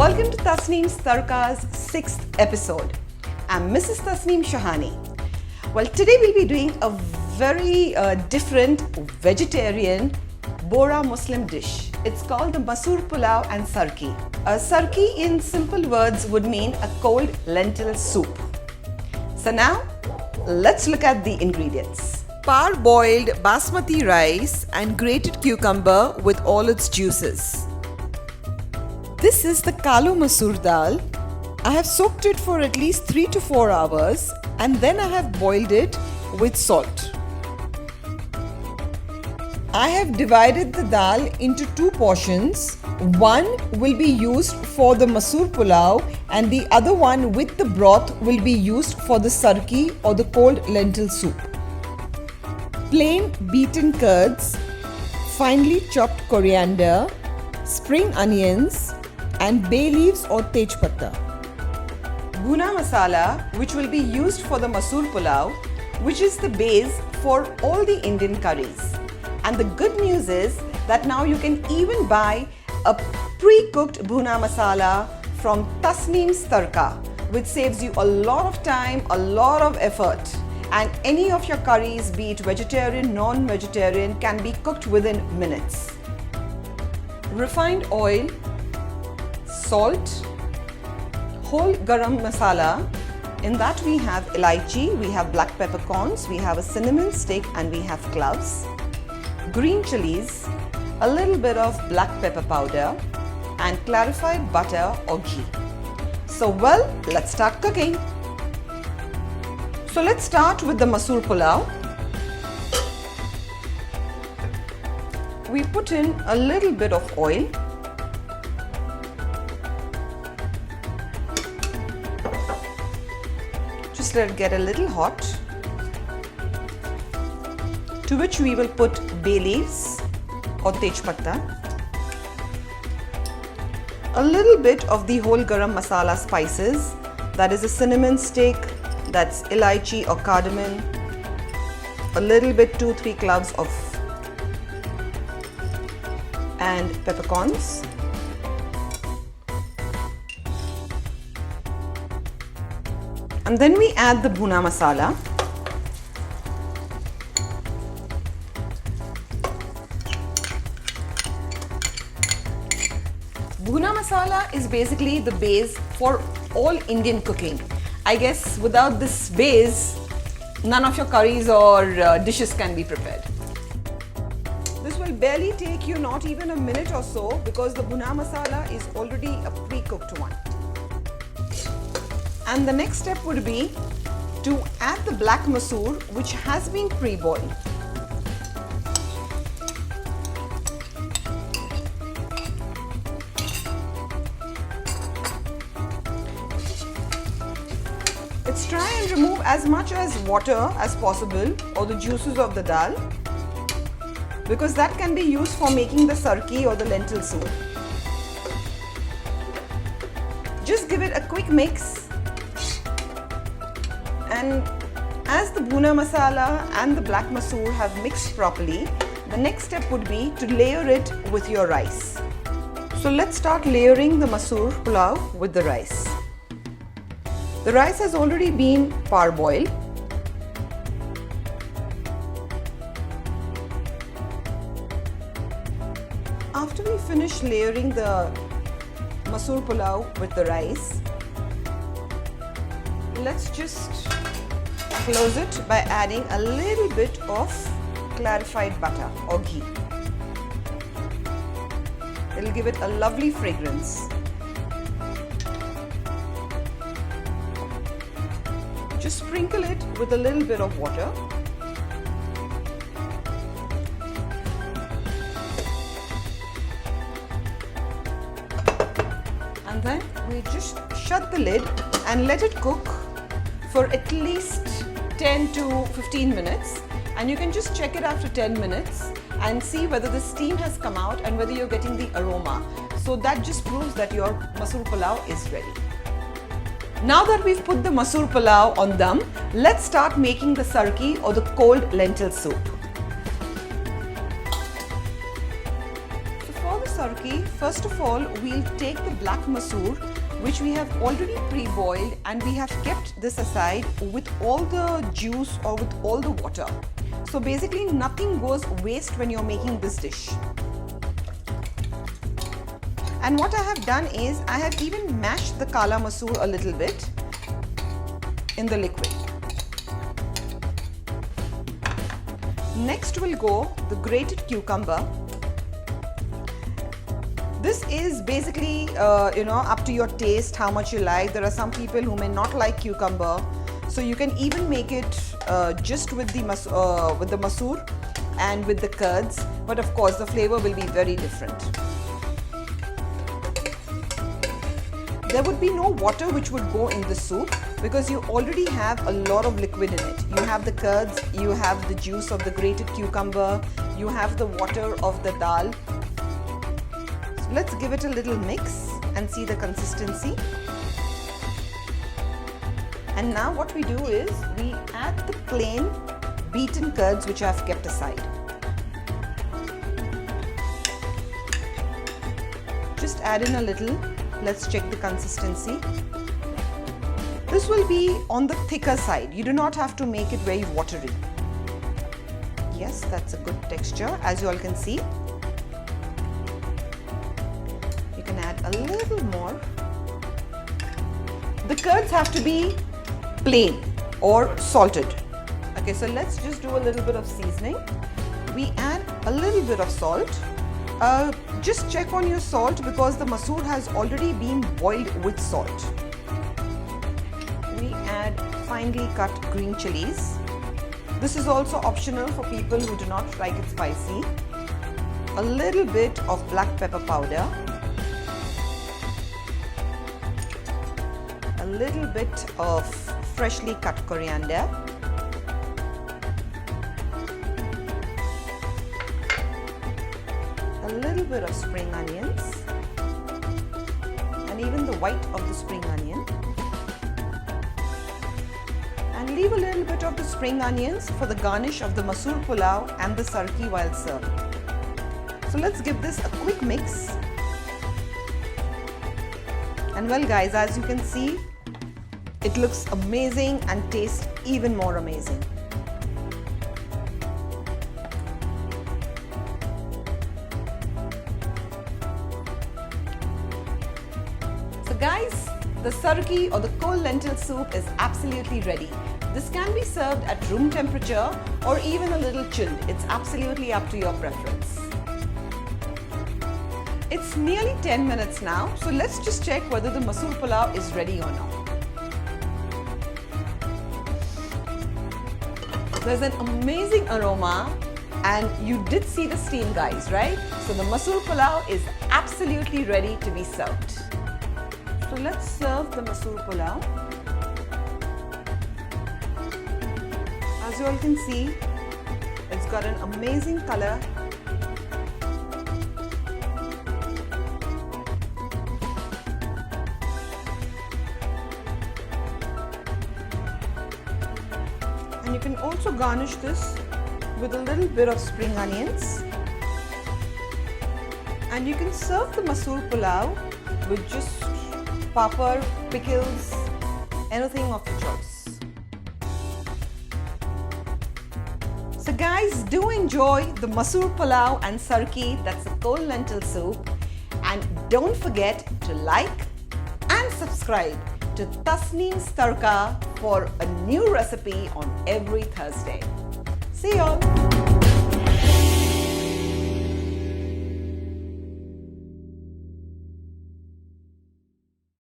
Welcome to Tasneem's Tadka's 6th episode. I'm Mrs. Tasneem Shahani. Well, today we'll be doing a very different vegetarian Bohra Muslim dish. It's called the Masoor Pulao and Sarki. Sarki in simple words would mean a cold lentil soup. So now, let's look at the ingredients. Parboiled basmati rice and grated cucumber with all its juices. This is the Kalu Masoor dal. I have soaked it for at least 3 to 4 hours and then I have boiled it with salt. I have divided the dal into 2 portions. One will be used for the Masoor Pulao and the other one with the broth will be used for the Sarki or the cold lentil soup. Plain beaten curds, finely chopped coriander, spring onions and bay leaves or tej patta. Bhuna masala, which will be used for the Masoor Pulao, which is the base for all the Indian curries. And the good news is that now you can even buy a pre-cooked bhuna masala from Tasneem's Tadka, which saves you a lot of time, a lot of effort. And any of your curries, be it vegetarian, non-vegetarian, can be cooked within minutes. Refined oil, salt, whole garam masala. In that we have elaichi, we have black peppercorns, we have a cinnamon stick and we have cloves, green chilies, a little bit of black pepper powder and clarified butter or ghee. So well, let's start cooking. So let's start with the Masoor Pulao. We put in a little bit of oil. Just let it get a little hot. To which we will put bay leaves or tej patta. A little bit of the whole garam masala spices, that is a cinnamon stick, that's elaichi or cardamom, a little bit 2-3 cloves of and peppercorns. And then we add the bhuna masala. Bhuna masala is basically the base for all Indian cooking. I guess without this base, none of your curries or dishes can be prepared. This will barely take you not even a minute or so because the bhuna masala is already a pre-cooked one. And the next step would be to add the black masoor, which has been pre-boiled. Let's try and remove as much as water as possible or the juices of the dal, because that can be used for making the sarki or the lentil soup. Just give it a quick mix. And as the bhuna masala and the black masoor have mixed properly, the next step would be to layer it with your rice. So let's start layering the Masoor Pulao with the rice. The rice has already been parboiled. After we finish layering the Masoor Pulao with the rice, let's just close it by adding a little bit of clarified butter or ghee. It will give it a lovely fragrance. Just sprinkle it with a little bit of water. And then we just shut the lid and let it cook for at least 10 to 15 minutes. And you can just check it after 10 minutes and see whether the steam has come out and whether you're getting the aroma. So that just proves that your Masoor Pulao is ready. Now that we've put the Masoor Pulao on dum, let's start making the sarki or the cold lentil soup. So for the sarki, first of all, we'll take the black masoor, which we have already pre-boiled, and we have kept this aside with all the juice or with all the water. So basically nothing goes waste when you're making this dish. And what I have done is I have even mashed the kala masoor a little bit in the liquid. Next will go the grated cucumber. This is basically up to your taste, how much you like. There are some people who may not like cucumber, so you can even make it just with the masoor and with the curds, but of course the flavor will be very different. There would be no water which would go in the soup because you already have a lot of liquid in it. You have the curds, you have the juice of the grated cucumber, you have the water of the dal. So let's give it a little mix and see the consistency. And now what we do is we add the plain beaten curds which I have kept aside. Just add in a little. Let's check the consistency. This will be on the thicker side. You do not have to make it very watery. Yes, that's a good texture, as you all can see. You can add a little more. The curds have to be plain or salted. Okay, so let's just do a little bit of seasoning. We add a little bit of salt. Just check on your salt because the masoor has already been boiled with salt. We add finely cut green chilies. This is also optional for people who do not like it spicy. A little bit of black pepper powder. A little bit of freshly cut coriander. A little bit of spring onions, and even the white of the spring onion, and leave a little bit of the spring onions for the garnish of the masoor pulao and the sarki while serving. So let's give this a quick mix. And well guys, as you can see, it looks amazing and tastes even more amazing. So guys, the sarki or the cold lentil soup is absolutely ready. This can be served at room temperature or even a little chilled. It's absolutely up to your preference. It's nearly 10 minutes now, so let's just check whether the masoor pulao is ready or not. There's an amazing aroma, and you did see the steam guys, right? So the masoor pulao is absolutely ready to be served. So let's serve the masoor pulao. As you all can see, it's got an amazing color. And you can also garnish this with a little bit of spring onions. And you can serve the masoor pulao with just papad, pickles, anything of your choice. So guys, do enjoy the masoor pulao and sarki, that's a cold lentil soup. And don't forget to like and subscribe to Tasneem's Tadka for a new recipe on every Thursday. See y'all!